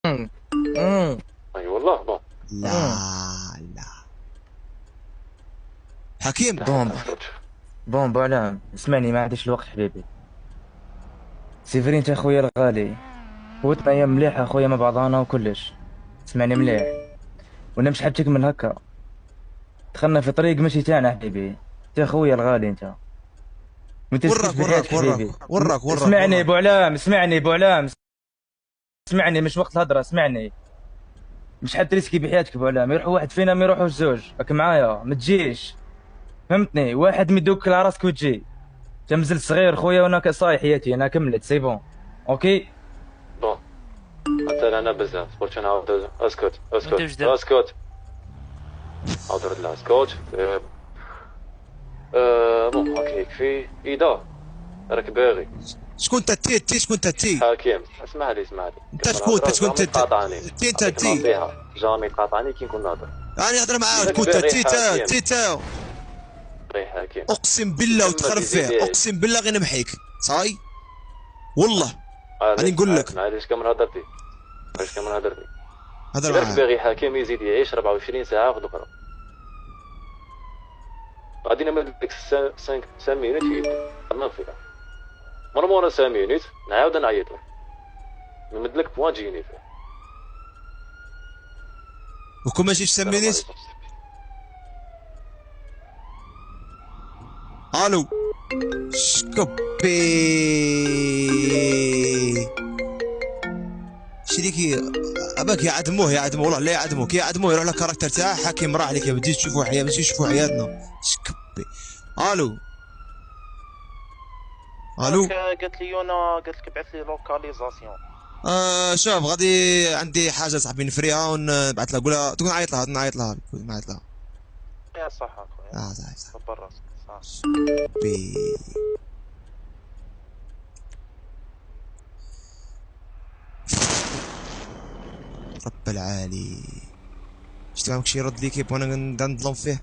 اي والله. بون لا لا حكيم. بون بون بوعلام، اسمعني، ما عنديش الوقت حبيبي. سيفرين انت اخويا الغالي، قوتنا يا مليح اخويا مع بعضانا وكلش. اسمعني مليح، وانا مش حبتك من هكا. دخلنا في طريق مشي تاعنا حبيبي. انت اخويا الغالي انت، ما ترسكيش وراك بحياتك وراك وراك حبيبي. وراك وراك اسمعني وراك. ابو علام، اسمعني ابو علام، اسمعني، مش وقت الهضره، اسمعني. مش حد ريسكي بحياتك ابو علام، يروح واحد فينا ما يروحوش زوج، راك معايا؟ ما تجيش، فهمتني؟ واحد ميدوك على راسك وتجي. تمزل صغير خويا وانا صاي حياتي، انا كملت سي بون. اوكي. بون مثلا انا بزاف قلت نعاود. اسكت وانت اسكت واش درت؟ اسكت. عاود لا اسكت. بون هاك يكفي. اذا راك باغي شكون انت تي شكون انت تي؟ حكيم، اسمع لي اسمع لي. انت شكون انت شكون جامي انت تقاطعني. تي انت نعطيك تي؟ نصيحة، جامي تقاطعني كي نكون ناظر. راني نهضر معاك. راك شكون انت باغي تي تا حكيم. تي تا؟ باغي حكيم. اقسم بالله تما وتخرب تزيد فيه، يعيش. اقسم بالله غير نمحيك صاي والله. راني علاش نقول لك علاش كامل هضرتي؟ علاش كامل هضرتي؟ هضر إذا راك معاه. باغي حكيم يزيد يعيش 24 ساعة غد أخرى، غادي نمد لك 5 مينوت في يدك. ما فيها مرمونا 5 مينوت نعاود نعيط لك، نمد لك بوان تجيني فيه. وكون ما جيتش سمينيت. الو شكبي شريكي اباك يعدموه يعدموه والله لا يعدموك يعدموه يروح لك كاركتر تاعه حكيم راح عليك. ما تجيش تشوفوا حياه ما تجيش تشوفوا حياتنا. شكبي. الو الو. قالت لي انا، قالت لك ابعث لي لوكاليزاسيون. شوف غادي عندي حاجه صاحبي نفريها ونبعث لها. قولها تكون نعيط لها نعيط لها نعيط لها. يا صح اخويا، صح كبر راسك صح. بي. رب العالي. شتي عمك شي يرد لي كيف وانا نظلم فيه.